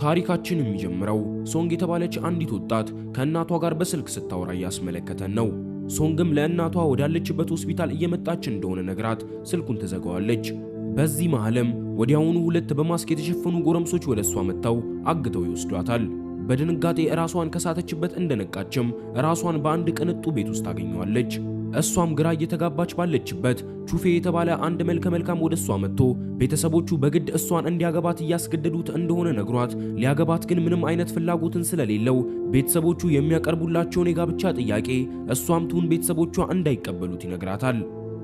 ታሪካችን የሚጀምረው ሶንግ የተባለች አንዲት ወጣት ከእናቷ ጋር በስልክ ስታወራ እያስመለከተን ነው። ሶንግም ለእናቷ ወዳለችበት ሆስፒታል እየመጣች እንደሆነ ነግራት ስልኩን ትዘጋዋለች። በዚህ መሃልም ወዲያውኑ ሁለት በማስክ የተሸፈኑ ጎረምሶች ወደሷ መጥተው አግተው ይወስዷታል። በድንጋጤ ራሷን ከሳተችበት እንደነቃችም ራሷን በአንድ ቅንጡ ቤት ውስጥ ታገኘዋለች። እሷም ግራ እየተጋባች ባለችበት ቹፌ የተባለ አንድ መልከ መልካም ወደሷ መጥቶ ቤተሰቦቹ በግድ እሷን እንዲያገባት እያስገደዱት እንደሆነ ነግሯት ሊያገባት ግን ምንም አይነት ፍላጎትን ስለሌለው ቤተሰቦቹ የሚያቀርቡላቸውን የጋብቻ ጥያቄ እሷም ትሁን ቤተሰቦቿ እንዳይቀበሉት ይነግራታል።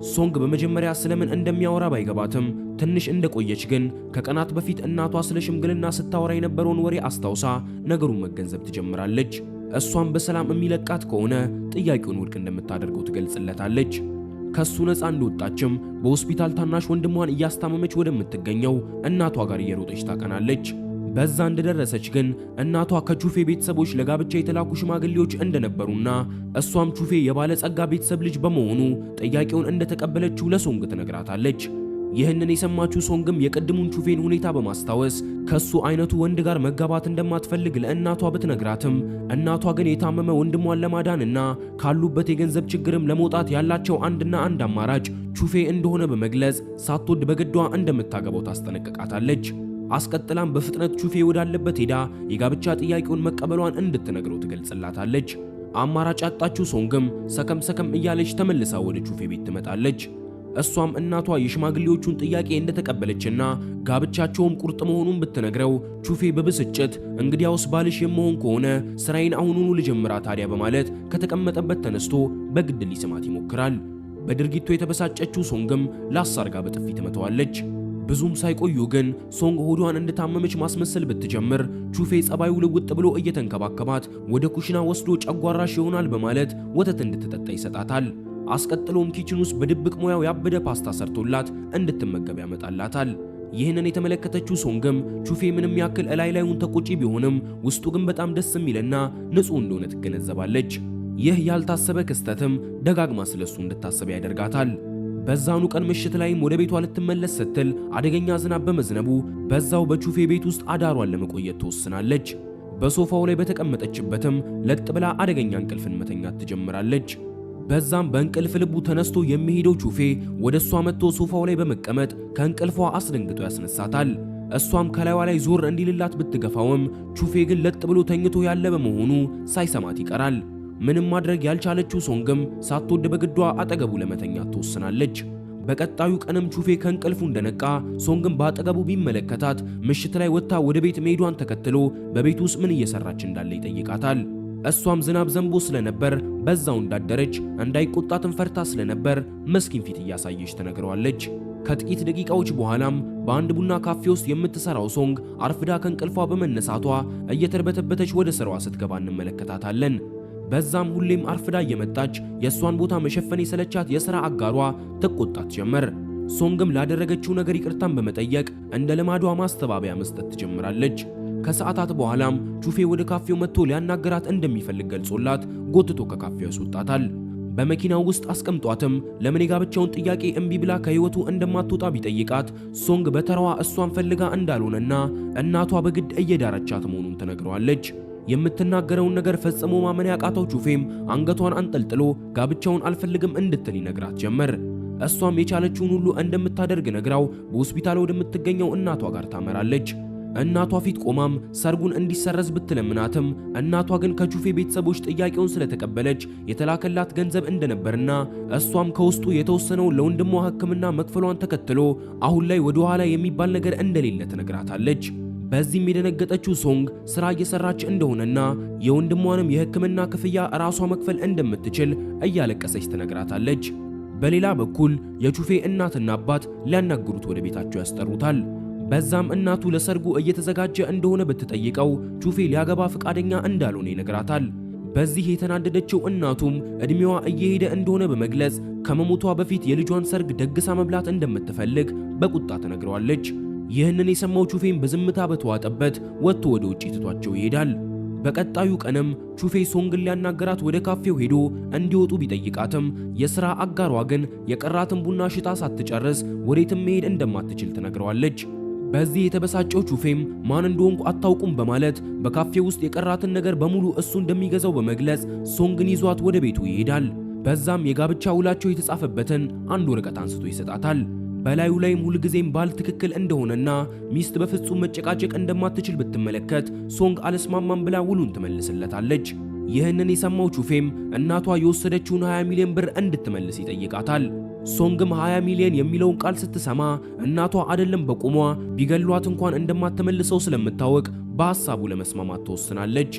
ሶንግ በመጀመሪያ ስለምን እንደሚያወራ ባይገባትም ትንሽ እንደቆየች ግን ከቀናት በፊት እናቷ ስለ ሽምግልና ስታወራ የነበረውን ወሬ አስታውሳ ነገሩን መገንዘብ ትጀምራለች። እሷም በሰላም የሚለቃት ከሆነ ጥያቄውን ውድቅ እንደምታደርገው ትገልጽለታለች። ከሱ ነፃ እንደወጣችም በሆስፒታል ታናሽ ወንድሟን እያስታመመች ወደምትገኘው እናቷ ጋር እየሮጠች ታቀናለች። በዛ እንደደረሰች ግን እናቷ ከቹፌ ቤተሰቦች ለጋብቻ የተላኩ ሽማግሌዎች እንደነበሩና እሷም ቹፌ የባለጸጋ ቤተሰብ ልጅ በመሆኑ ጥያቄውን እንደተቀበለችው ለሶንግ ትነግራታለች። ይህንን የሰማችው ሶንግም የቅድሙን ቹፌን ሁኔታ በማስታወስ ከሱ አይነቱ ወንድ ጋር መጋባት እንደማትፈልግ ለእናቷ ብትነግራትም እናቷ ግን የታመመ ወንድሟን ለማዳንና ካሉበት የገንዘብ ችግርም ለመውጣት ያላቸው አንድና አንድ አማራጭ ቹፌ እንደሆነ በመግለጽ ሳትወድ በግዷ እንደምታገባው ታስጠነቅቃታለች። አስቀጥላም በፍጥነት ቹፌ ወዳለበት ሄዳ የጋብቻ ጥያቄውን መቀበሏን እንድትነግረው ትገልጽላታለች። አማራጭ ያጣችው ሶንግም ሰከም እያለች ተመልሳ ወደ ቹፌ ቤት ትመጣለች። እሷም እናቷ የሽማግሌዎቹን ጥያቄ እንደተቀበለችና ጋብቻቸውም ቁርጥ መሆኑን ብትነግረው ቹፌ በብስጭት እንግዲያውስ ባልሽ የመሆን ከሆነ ስራዬን አሁኑኑ ልጀምራ ታዲያ በማለት ከተቀመጠበት ተነስቶ በግድ ሊስማት ይሞክራል። በድርጊቱ የተበሳጨችው ሶንግም ላሳርጋ በጥፊ ትመታዋለች። ብዙም ሳይቆዩ ግን ሶንግ ሆዷን እንደታመመች ማስመሰል ብትጀምር ቹፌ ጸባዩ ልውጥ ብሎ እየተንከባከባት ወደ ኩሽና ወስዶ ጨጓራሽ ይሆናል በማለት ወተት እንድትጠጣ ይሰጣታል። አስቀጥሎም ኪችን ውስጥ በድብቅ ሙያው ያበደ ፓስታ ሰርቶላት እንድትመገብ ያመጣላታል። ይህንን የተመለከተችው ሶንግም ቹፌ ምንም ያክል ላዩን ተቆጪ ቢሆንም ውስጡ ግን በጣም ደስ የሚልና ንጹህ እንደሆነ ትገነዘባለች። ይህ ያልታሰበ ክስተትም ደጋግማ ስለሱ እንድታስብ ያደርጋታል። በዛኑ ቀን ምሽት ላይም ወደ ቤቷ ልትመለስ ስትል አደገኛ ዝናብ በመዝነቡ በዛው በቹፌ ቤት ውስጥ አዳሯን ለመቆየት ትወስናለች። በሶፋው ላይ በተቀመጠችበትም ለጥ ብላ አደገኛ እንቅልፍን መተኛት ትጀምራለች። በዛም በእንቅልፍ ልቡ ተነስቶ የሚሄደው ቹፌ ወደሷ መጥቶ ሶፋው ላይ በመቀመጥ ከእንቅልፏ አስደንግጦ ያስነሳታል። እሷም ከላይዋ ላይ ዞር እንዲልላት ብትገፋውም ቹፌ ግን ለጥ ብሎ ተኝቶ ያለ በመሆኑ ሳይሰማት ይቀራል። ምንም ማድረግ ያልቻለችው ሶንግም ሳትወድ በግዷ አጠገቡ ለመተኛት ትወስናለች። በቀጣዩ ቀንም ቹፌ ከእንቅልፉ እንደነቃ ሶንግም በአጠገቡ ቢመለከታት ምሽት ላይ ወጥታ ወደ ቤት መሄዷን ተከትሎ በቤት ውስጥ ምን እየሰራች እንዳለ ይጠይቃታል። እሷም ዝናብ ዘንቦ ስለነበር በዛው እንዳደረች እንዳይቆጣትን ፈርታ ስለነበር መስኪን ፊት እያሳየች ተነግረዋለች። ከጥቂት ደቂቃዎች በኋላም በአንድ ቡና ካፌ ውስጥ የምትሰራው ሶንግ አርፍዳ ከእንቅልፏ በመነሳቷ እየተርበተበተች ወደ ስራዋ ስትገባ እንመለከታታለን። በዛም ሁሌም አርፍዳ እየመጣች የሷን ቦታ መሸፈን የሰለቻት የሥራ አጋሯ ትቆጣት ጀመር። ሶንግም ላደረገችው ነገር ይቅርታን በመጠየቅ እንደ ልማዷ ማስተባበያ መስጠት ትጀምራለች። ከሰዓታት በኋላም ቹፌ ወደ ካፌው መጥቶ ሊያናገራት እንደሚፈልግ ገልጾላት ጎትቶ ከካፌው ያስወጣታል። በመኪናው ውስጥ አስቀምጧትም ለምን የጋብቻውን ጥያቄ እምቢ ብላ ከህይወቱ እንደማትወጣ ቢጠይቃት ሶንግ በተራዋ እሷን ፈልጋ እንዳልሆነና እናቷ በግድ እየዳረቻት መሆኑን ትነግረዋለች። የምትናገረውን ነገር ፈጽሞ ማመን ያቃተው ቹፌም አንገቷን አንጠልጥሎ ጋብቻውን አልፈልግም እንድትል ይነግራት ጀመር። እሷም የቻለችውን ሁሉ እንደምታደርግ ነግራው በሆስፒታል ወደምትገኘው እናቷ ጋር ታመራለች። እናቷ ፊት ቆማም ሰርጉን እንዲሰረዝ ብትለምናትም እናቷ ግን ከቹፌ ቤተሰቦች ጥያቄውን ስለተቀበለች የተላከላት ገንዘብ እንደነበርና እሷም ከውስጡ የተወሰነው ለወንድሟ ሕክምና መክፈሏን ተከትሎ አሁን ላይ ወደ ኋላ የሚባል ነገር እንደሌለ ትነግራታለች። በዚህም የደነገጠችው ሶንግ ስራ እየሰራች እንደሆነና የወንድሟንም የሕክምና ክፍያ ራሷ መክፈል እንደምትችል እያለቀሰች ትነግራታለች። በሌላ በኩል የቹፌ እናትና አባት ሊያናግሩት ወደ ቤታቸው ያስጠሩታል። በዛም እናቱ ለሰርጉ እየተዘጋጀ እንደሆነ ብትጠይቀው ቹፌ ሊያገባ ፈቃደኛ እንዳልሆነ ይነግራታል። በዚህ የተናደደችው እናቱም እድሜዋ እየሄደ እንደሆነ በመግለጽ ከመሞቷ በፊት የልጇን ሰርግ ደግሳ መብላት እንደምትፈልግ በቁጣ ትነግረዋለች። ይህንን የሰማው ቹፌም በዝምታ በተዋጠበት ወጥቶ ወደ ውጪ ትቷቸው ይሄዳል። በቀጣዩ ቀንም ቹፌ ሶንግን ሊያናገራት ወደ ካፌው ሄዶ እንዲወጡ ቢጠይቃትም የሥራ አጋሯ ግን የቀራትን ቡና ሽታ ሳትጨርስ ወዴትም መሄድ እንደማትችል ትነግረዋለች። በዚህ የተበሳጨው ቹፌም ማን እንደሆንኩ አታውቁም በማለት በካፌ ውስጥ የቀራትን ነገር በሙሉ እሱ እንደሚገዛው በመግለጽ ሶንግን ይዟት ወደ ቤቱ ይሄዳል። በዛም የጋብቻ ውላቸው የተጻፈበትን አንድ ወረቀት አንስቶ ይሰጣታል። በላዩ ላይም ሁልጊዜም ባል ትክክል እንደሆነና ሚስት በፍጹም መጨቃጨቅ እንደማትችል ብትመለከት ሶንግ አልስማማም ብላ ውሉን ትመልስለታለች። ይህንን የሰማው ቹፌም እናቷ የወሰደችውን 20 ሚሊዮን ብር እንድትመልስ ይጠይቃታል። ሶንግም 20 ሚሊዮን የሚለውን ቃል ስትሰማ እናቷ አይደለም በቆሟ ቢገሏት እንኳን እንደማትመልሰው ስለምታወቅ በሐሳቡ ለመስማማት ተወስናለች።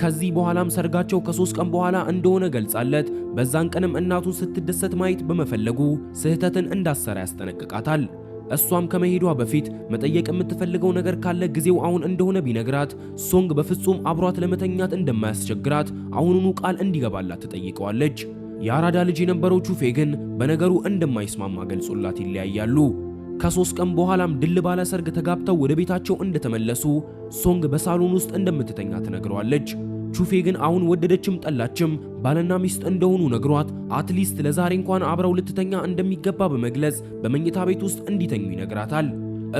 ከዚህ በኋላም ሰርጋቸው ከ3 ቀን በኋላ እንደሆነ ገልጻለት በዛን ቀንም እናቱን ስትደሰት ማየት በመፈለጉ ስህተትን እንዳሰራ ያስጠነቅቃታል። እሷም ከመሄዷ በፊት መጠየቅ የምትፈልገው ነገር ካለ ጊዜው አሁን እንደሆነ ቢነግራት ሶንግ በፍጹም አብሯት ለመተኛት እንደማያስቸግራት አሁኑኑ ቃል እንዲገባላት ትጠይቀዋለች። የአራዳ ልጅ የነበረው ቹፌ ግን በነገሩ እንደማይስማማ ገልጾላት ይለያያሉ። ከ3 ቀን በኋላም ድል ባለ ሰርግ ተጋብተው ወደ ቤታቸው እንደተመለሱ ሶንግ በሳሎን ውስጥ እንደምትተኛ ትነግረዋለች። ቹፌ ግን አሁን ወደደችም ጠላችም ባልና ሚስት እንደሆኑ ነግሯት አትሊስት ለዛሬ እንኳን አብረው ልትተኛ እንደሚገባ በመግለጽ በመኝታ ቤት ውስጥ እንዲተኙ ይነግራታል።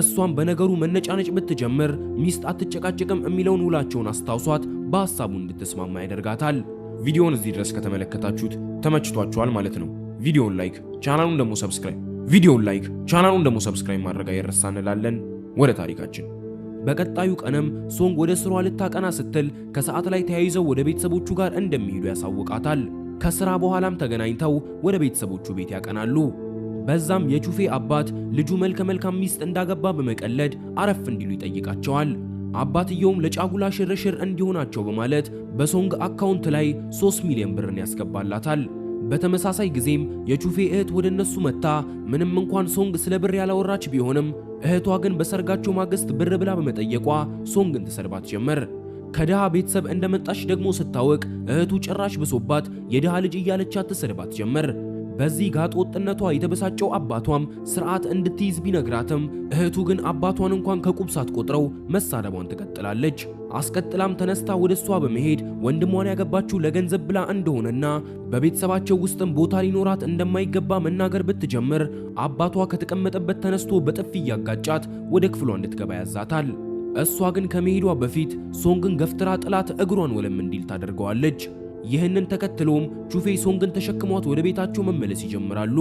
እሷም በነገሩ መነጫነጭ ብትጀምር ሚስት አትጨቃጨቅም የሚለውን ውላቸውን አስታውሷት በሐሳቡ እንድትስማማ ያደርጋታል። ቪዲዮውን እዚህ ድረስ ከተመለከታችሁት ተመችቷችኋል ማለት ነው። ቪዲዮውን ላይክ ቻናሉን ደግሞ ሰብስክራይብ ማድረግ አይረሳ እንላለን። ወደ ታሪካችን በቀጣዩ ቀንም ሶንግ ወደ ስሯ ልታቀና ስትል ከሰዓት ላይ ተያይዘው ወደ ቤተሰቦቹ ጋር እንደሚሄዱ ያሳውቃታል። ከስራ በኋላም ተገናኝተው ወደ ቤተሰቦቹ ቤት ያቀናሉ። በዛም የቹፌ አባት ልጁ መልከ መልካም ሚስት እንዳገባ በመቀለድ አረፍ እንዲሉ ይጠይቃቸዋል። አባትየውም ለጫጉላ ሽርሽር እንዲሆናቸው በማለት በሶንግ አካውንት ላይ 3 ሚሊዮን ብርን ያስገባላታል። በተመሳሳይ ጊዜም የቹፌ እህት ወደ እነሱ መጣ። ምንም እንኳን ሶንግ ስለ ብር ያላወራች ቢሆንም እህቷ ግን በሰርጋቸው ማግስት ብር ብላ በመጠየቋ ሶንግን ትሰድባት ጀመር። ከድሃ ቤተሰብ እንደመጣች ደግሞ ስታወቅ እህቱ ጭራሽ ብሶባት የድሃ ልጅ እያለቻት ትሰድባት ጀመር። በዚህ ጋጥ ወጥነቷ የተበሳጨው አባቷም ስርዓት እንድትይዝ ቢነግራትም እህቱ ግን አባቷን እንኳን ከቁብ ሳትቆጥረው መሳደቧን ትቀጥላለች። አስቀጥላም ተነስታ ወደሷ በመሄድ ወንድሟን ያገባችው ለገንዘብ ብላ እንደሆነና በቤተሰባቸው ውስጥም ቦታ ሊኖራት እንደማይገባ መናገር ብትጀምር አባቷ ከተቀመጠበት ተነስቶ በጥፊ ያጋጫት ወደ ክፍሏ እንድትገባ ያዛታል። እሷ ግን ከመሄዷ በፊት ሶንግን ገፍትራ ጥላት እግሯን ወለም እንዲል ታደርገዋለች። ይህንን ተከትሎም ቹፌ ሶንግን ተሸክሟት ወደ ቤታቸው መመለስ ይጀምራሉ።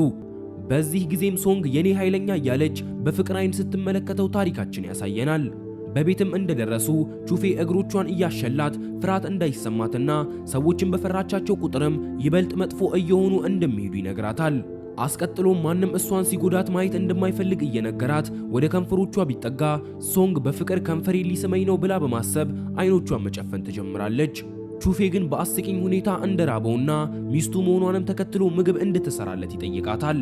በዚህ ጊዜም ሶንግ የኔ ኃይለኛ እያለች በፍቅር አይን ስትመለከተው ታሪካችን ያሳየናል። በቤትም እንደደረሱ ቹፌ እግሮቿን እያሸላት ፍርሃት እንዳይሰማትና ሰዎችን በፈራቻቸው ቁጥርም ይበልጥ መጥፎ እየሆኑ እንደሚሄዱ ይነግራታል። አስቀጥሎም ማንም እሷን ሲጎዳት ማየት እንደማይፈልግ እየነገራት ወደ ከንፈሮቿ ቢጠጋ ሶንግ በፍቅር ከንፈሬ ሊስመኝ ነው ብላ በማሰብ አይኖቿን መጨፈን ትጀምራለች። ቹፌ ግን በአስቂኝ ሁኔታ እንደራበውና ሚስቱ መሆኗንም ተከትሎ ምግብ እንድትሰራለት ይጠይቃታል።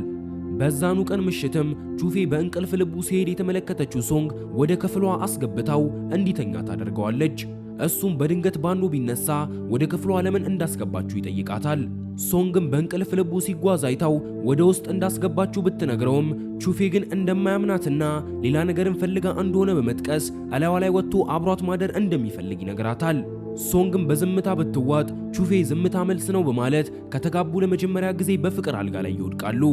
በዛኑ ቀን ምሽትም ቹፌ በእንቅልፍ ልቡ ሲሄድ የተመለከተችው ሶንግ ወደ ክፍሏ አስገብታው እንዲተኛ ታደርገዋለች። እሱም በድንገት ባንዱ ቢነሳ ወደ ክፍሏ ለምን እንዳስገባችሁ ይጠይቃታል። ሶንግም በእንቅልፍ ልቡ ሲጓዝ አይታው ወደ ውስጥ እንዳስገባችሁ ብትነግረውም ቹፌ ግን እንደማያምናትና ሌላ ነገርን ፈልጋ እንደሆነ በመጥቀስ እላዋ ላይ ወጥቶ አብሯት ማደር እንደሚፈልግ ይነግራታል። ሶንግም በዝምታ ብትዋጥ ቹፌ ዝምታ መልስ ነው በማለት ከተጋቡ ለመጀመሪያ ጊዜ በፍቅር አልጋ ላይ ይወድቃሉ።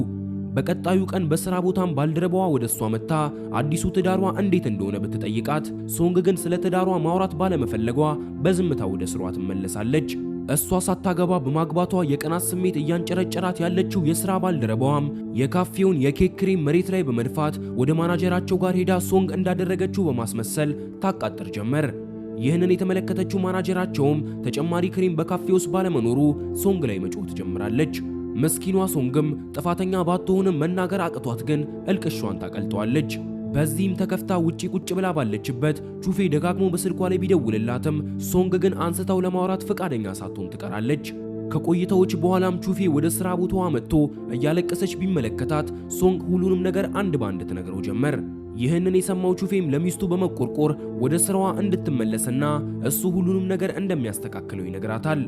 በቀጣዩ ቀን በስራ ቦታም ባልደረባዋ ወደሷ መጣ አዲሱ ትዳሯ እንዴት እንደሆነ ብትጠይቃት ሶንግ ግን ስለ ትዳሯ ማውራት ባለመፈለጓ በዝምታ ወደ ስሯ ትመለሳለች። እሷ ሳታገባ በማግባቷ የቅናት ስሜት እያንጨረጨራት ያለችው የሥራ ባልደረባዋም የካፌውን የኬክ ክሬም መሬት ላይ በመድፋት ወደ ማናጀራቸው ጋር ሄዳ ሶንግ እንዳደረገችው በማስመሰል ታቃጥር ጀመር። ይህንን የተመለከተችው ማናጀራቸውም ተጨማሪ ክሬም በካፌ ውስጥ ባለመኖሩ ሶንግ ላይ መጮህ ትጀምራለች። መስኪኗ ሶንግም ጥፋተኛ ባትሆንም መናገር አቅቷት ግን እልቅሿን ታቀልጠዋለች። በዚህም ተከፍታ ውጪ ቁጭ ብላ ባለችበት ቹፌ ደጋግሞ በስልኳ ላይ ቢደውልላትም ሶንግ ግን አንስተው ለማውራት ፈቃደኛ ሳትሆን ትቀራለች። ከቆይታዎች በኋላም ቹፌ ወደ ስራ ቦታዋ መጥቶ እያለቀሰች ቢመለከታት ሶንግ ሁሉንም ነገር አንድ ባንድ ትነግረው ጀመር። ይህንን የሰማው ቹፌም ለሚስቱ በመቆርቆር ወደ ስራዋ እንድትመለስና እሱ ሁሉንም ነገር እንደሚያስተካክለው ይነግራታል።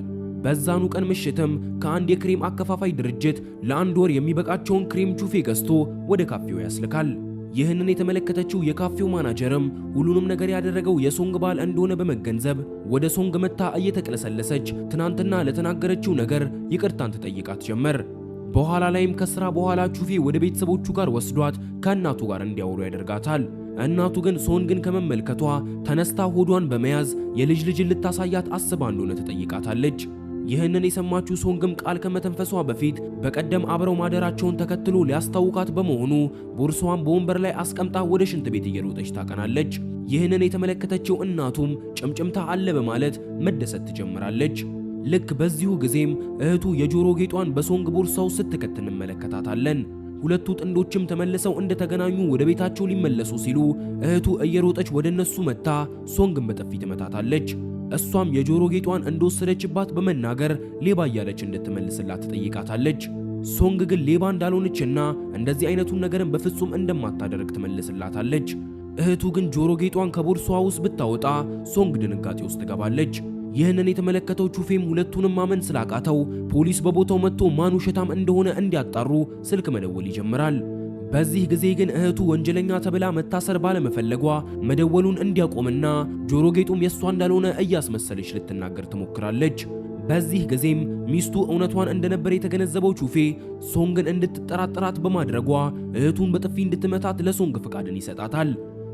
በዛኑ ቀን ምሽትም ከአንድ የክሬም አከፋፋይ ድርጅት ለአንድ ወር የሚበቃቸውን ክሬም ቹፌ ገዝቶ ወደ ካፌው ያስልካል። ይህንን የተመለከተችው የካፌው ማናጀርም ሁሉንም ነገር ያደረገው የሶንግ ባል እንደሆነ በመገንዘብ ወደ ሶንግ መታ እየተቅለሰለሰች ትናንትና ለተናገረችው ነገር ይቅርታን ትጠይቃት ጀመር። በኋላ ላይም ከስራ በኋላ ቹፌ ወደ ቤተሰቦቹ ጋር ወስዷት ከእናቱ ጋር እንዲያወሩ ያደርጋታል። እናቱ ግን ሶንግን ከመመልከቷ ተነስታ ሆዷን በመያዝ የልጅ ልጅን ልታሳያት አስባ እንደሆነ ትጠይቃታለች። ይህንን የሰማችው ሶንግም ቃል ከመተንፈሷ በፊት በቀደም አብረው ማደራቸውን ተከትሎ ሊያስታውቃት በመሆኑ ቦርሳዋን በወንበር ላይ አስቀምጣ ወደ ሽንት ቤት እየሮጠች ታቀናለች። ይህንን የተመለከተችው እናቱም ጭምጭምታ አለ በማለት መደሰት ትጀምራለች። ልክ በዚሁ ጊዜም እህቱ የጆሮ ጌጧን በሶንግ ቦርሳው ስትከት እንመለከታታለን። ሁለቱ ጥንዶችም ተመልሰው እንደተገናኙ ወደ ቤታቸው ሊመለሱ ሲሉ እህቱ እየሮጠች ወደ እነሱ መጥታ ሶንግን በጥፊ ትመታታለች። እሷም የጆሮ ጌጧን እንደወሰደችባት በመናገር ሌባ እያለች እንድትመልስላት ትጠይቃታለች። ሶንግ ግን ሌባ እንዳልሆነችና እንደዚህ አይነቱን ነገርን በፍጹም እንደማታደርግ ትመልስላታለች። እህቱ ግን ጆሮ ጌጧን ከቦርሳዋ ውስጥ ብታወጣ ሶንግ ድንጋጤ ውስጥ ትገባለች። ይህንን የተመለከተው ቹፌም ሁለቱንም ማመን ስላቃተው ፖሊስ በቦታው መጥቶ ማን ውሸታም እንደሆነ እንዲያጣሩ ስልክ መደወል ይጀምራል። በዚህ ጊዜ ግን እህቱ ወንጀለኛ ተብላ መታሰር ባለመፈለጓ መደወሉን እንዲያቆምና ጆሮ ጌጡም የሷ እንዳልሆነ እያስመሰለች ልትናገር ትሞክራለች። በዚህ ጊዜም ሚስቱ እውነቷን እንደነበር የተገነዘበው ቹፌ ሶንግን እንድትጠራጠራት በማድረጓ እህቱን በጥፊ እንድትመታት ለሶንግ ፍቃድን ይሰጣታል።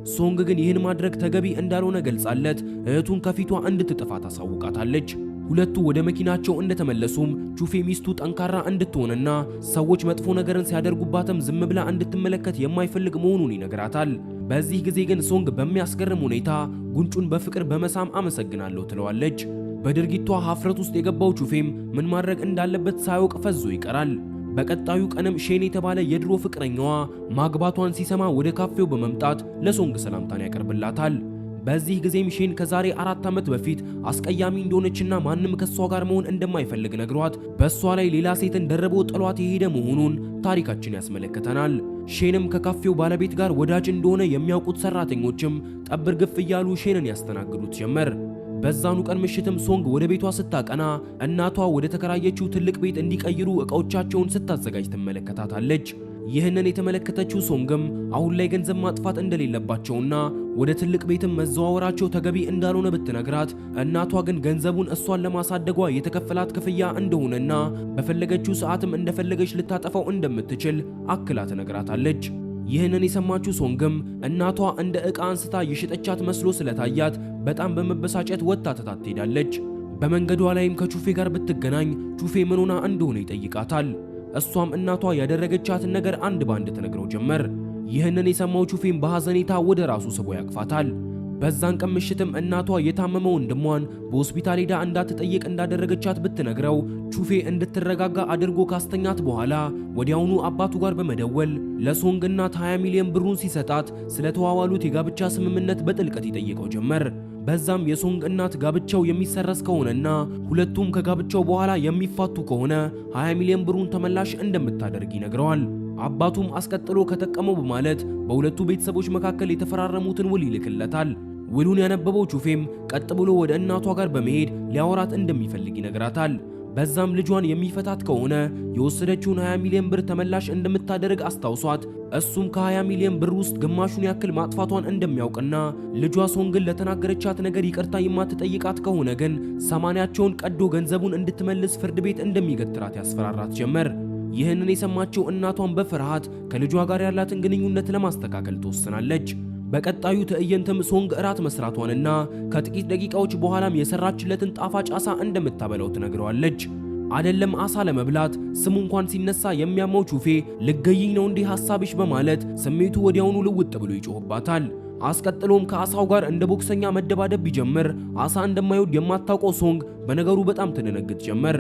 ሶንግ ግን ይህን ማድረግ ተገቢ እንዳልሆነ ገልጻለት እህቱን ከፊቷ እንድትጠፋ ታሳውቃታለች። ሁለቱ ወደ መኪናቸው እንደተመለሱም ቹፌ ሚስቱ ጠንካራ እንድትሆንና ሰዎች መጥፎ ነገርን ሲያደርጉባትም ዝም ብላ እንድትመለከት የማይፈልግ መሆኑን ይነግራታል። በዚህ ጊዜ ግን ሶንግ በሚያስገርም ሁኔታ ጉንጩን በፍቅር በመሳም አመሰግናለሁ ትለዋለች። በድርጊቷ ሀፍረት ውስጥ የገባው ቹፌም ምን ማድረግ እንዳለበት ሳያውቅ ፈዞ ይቀራል። በቀጣዩ ቀንም ሼን የተባለ የድሮ ፍቅረኛዋ ማግባቷን ሲሰማ ወደ ካፌው በመምጣት ለሶንግ ሰላምታን ያቀርብላታል። በዚህ ጊዜም ሼን ከዛሬ 4 ዓመት በፊት አስቀያሚ እንደሆነችና ማንም ከሷ ጋር መሆን እንደማይፈልግ ነግሯት በሷ ላይ ሌላ ሴትን ደርቦ ጥሏት የሄደ መሆኑን ታሪካችን ያስመለክተናል። ሼንም ከካፌው ባለቤት ጋር ወዳጅ እንደሆነ የሚያውቁት ሰራተኞችም ጠብር ግፍ እያሉ ሼንን ያስተናግዱት ጀመር። በዛኑ ቀን ምሽትም ሶንግ ወደ ቤቷ ስታቀና እናቷ ወደ ተከራየችው ትልቅ ቤት እንዲቀይሩ ዕቃዎቻቸውን ስታዘጋጅ ትመለከታታለች። ይህንን የተመለከተችው ሶንግም አሁን ላይ ገንዘብ ማጥፋት እንደሌለባቸውና ወደ ትልቅ ቤትም መዘዋወራቸው ተገቢ እንዳልሆነ ብትነግራት እናቷ ግን ገንዘቡን እሷን ለማሳደጓ የተከፈላት ክፍያ እንደሆነና በፈለገችው ሰዓትም እንደፈለገች ልታጠፋው እንደምትችል አክላ ትነግራታለች። ይህንን የሰማችው ሶንግም እናቷ እንደ ዕቃ አንስታ የሸጠቻት መስሎ ስለታያት በጣም በመበሳጨት ወጥታ ትታት ትሄዳለች። በመንገዷ ላይም ከቹፌ ጋር ብትገናኝ ቹፌ ምን ሆና እንደሆነ ይጠይቃታል። እሷም እናቷ ያደረገቻትን ነገር አንድ ባንድ ትነግረው ጀመር። ይህንን የሰማው ቹፌም በሐዘኔታ ወደ ራሱ ስቦ ያቅፋታል። በዛን ቀን ምሽትም እናቷ የታመመው ወንድሟን በሆስፒታል ሄዳ እንዳትጠይቅ እንዳደረገቻት ብትነግረው ቹፌ እንድትረጋጋ አድርጎ ካስተኛት በኋላ ወዲያውኑ አባቱ ጋር በመደወል ለሶንግ እናት 20 ሚሊዮን ብሩን ሲሰጣት ስለተዋዋሉት የጋብቻ ስምምነት በጥልቀት ይጠይቀው ጀመር። በዛም የሶንግ እናት ጋብቻው የሚሰረዝ ከሆነና ሁለቱም ከጋብቻው በኋላ የሚፋቱ ከሆነ 20 ሚሊዮን ብሩን ተመላሽ እንደምታደርግ ይነግረዋል። አባቱም አስቀጥሎ ከጠቀመው በማለት በሁለቱ ቤተሰቦች መካከል የተፈራረሙትን ውል ይልክለታል። ውሉን ያነበበው ቹፌም ቀጥ ብሎ ወደ እናቷ ጋር በመሄድ ሊያወራት እንደሚፈልግ ይነግራታል። በዛም ልጇን የሚፈታት ከሆነ የወሰደችውን 20 ሚሊዮን ብር ተመላሽ እንደምታደርግ አስታውሷት እሱም ከ20 ሚሊዮን ብር ውስጥ ግማሹን ያክል ማጥፋቷን እንደሚያውቅና ልጇ ሶንግን ለተናገረቻት ነገር ይቅርታ የማትጠይቃት ከሆነ ግን 80ቸውን ቀዶ ገንዘቡን እንድትመልስ ፍርድ ቤት እንደሚገትራት ያስፈራራት ጀመር። ይህንን የሰማችው እናቷን በፍርሃት ከልጇ ጋር ያላትን ግንኙነት ለማስተካከል ትወስናለች። በቀጣዩ ትዕይንትም ሶንግ እራት መስራቷንና ከጥቂት ደቂቃዎች በኋላም የሰራችለትን ጣፋጭ አሳ እንደምታበላው ትነግረዋለች። አይደለም አሳ ለመብላት ስሙ እንኳን ሲነሳ የሚያመው ቹፌ ልገይኝ ነው እንዲህ ሐሳብሽ በማለት ስሜቱ ወዲያውኑ ልውጥ ብሎ ይጮህባታል። አስቀጥሎም ከአሳው ጋር እንደ ቦክሰኛ መደባደብ ቢጀምር አሳ እንደማይወድ የማታውቀው ሶንግ በነገሩ በጣም ትደነግጥ ጀመር።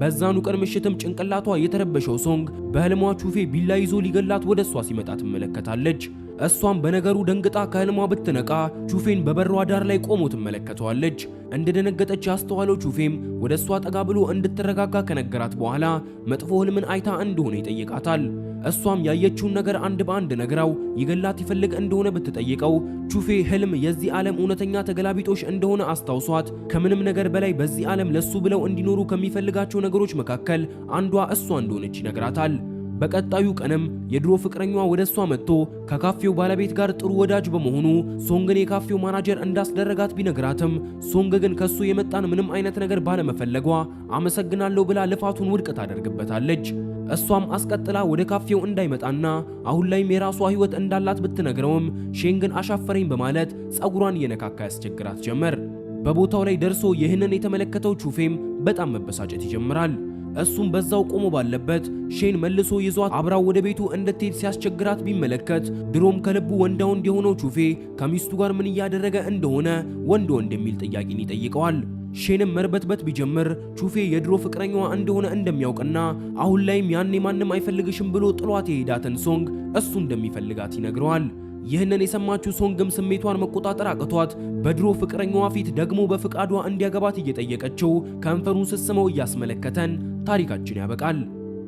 በዛኑ ቀን ምሽትም ጭንቅላቷ የተረበሸው ሶንግ በህልሟ ቹፌ ቢላ ይዞ ሊገላት ወደ እሷ ሲመጣ ትመለከታለች። እሷም በነገሩ ደንግጣ ከህልሟ ብትነቃ ቹፌን በበሯ ዳር ላይ ቆሞ ትመለከተዋለች። እንደደነገጠች ያስተዋለው ቹፌም ወደ እሷ ጠጋ ብሎ እንድትረጋጋ ከነገራት በኋላ መጥፎ ህልምን አይታ እንደሆነ ይጠይቃታል። እሷም ያየችውን ነገር አንድ በአንድ ነግራው ይገላት ይፈልግ እንደሆነ ብትጠይቀው ቹፌ ህልም የዚህ ዓለም እውነተኛ ተገላቢጦሽ እንደሆነ አስታውሷት ከምንም ነገር በላይ በዚህ ዓለም ለሱ ብለው እንዲኖሩ ከሚፈልጋቸው ነገሮች መካከል አንዷ እሷ እንደሆነች ይነግራታል። በቀጣዩ ቀንም የድሮ ፍቅረኛዋ ወደ እሷ መጥቶ ከካፌው ባለቤት ጋር ጥሩ ወዳጅ በመሆኑ ሶንግን የካፌው ማናጀር እንዳስደረጋት ቢነግራትም ሶንግ ግን ከሱ የመጣን ምንም አይነት ነገር ባለመፈለጓ አመሰግናለሁ ብላ ልፋቱን ውድቅ ታደርግበታለች። እሷም አስቀጥላ ወደ ካፌው እንዳይመጣና አሁን ላይም የራሷ ህይወት እንዳላት ብትነግረውም ሼን ግን አሻፈረኝ በማለት ጸጉሯን እየነካካ ያስቸግራት ጀመር። በቦታው ላይ ደርሶ ይህንን የተመለከተው ቹፌም በጣም መበሳጨት ይጀምራል። እሱም በዛው ቆሞ ባለበት ሼን መልሶ ይዟት አብራው ወደ ቤቱ እንድትሄድ ሲያስቸግራት ቢመለከት ድሮም ከልቡ ወንዳ ወንድ የሆነው ቹፌ ከሚስቱ ጋር ምን እያደረገ እንደሆነ ወንድ የሚል ጥያቄን ይጠይቀዋል። ሼንም መርበትበት ቢጀምር ቹፌ የድሮ ፍቅረኛዋ እንደሆነ እንደሚያውቅና አሁን ላይም ያኔ ማንም አይፈልግሽም ብሎ ጥሏት የሄዳትን ሶንግ እሱ እንደሚፈልጋት ይነግረዋል። ይህንን የሰማችው ሶንግም ስሜቷን መቆጣጠር አቅቷት በድሮ ፍቅረኛዋ ፊት ደግሞ በፍቃዷ እንዲያገባት እየጠየቀችው ከንፈሩን ስስመው እያስመለከተን ታሪካችን ያበቃል።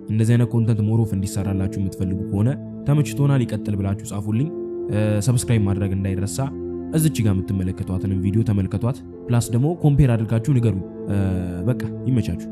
እንደዚህ አይነት ኮንተንት ሞሮፍ እንዲሰራላችሁ የምትፈልጉ ከሆነ ተመችቶናል ይቀጥል ብላችሁ ጻፉልኝ። ሰብስክራይብ ማድረግ እንዳይረሳ። እዚች ጋር የምትመለከቷትን ቪዲዮ ተመልከቷት። ፕላስ ደግሞ ኮምፔር አድርጋችሁ ንገሩኝ። በቃ ይመቻችሁ።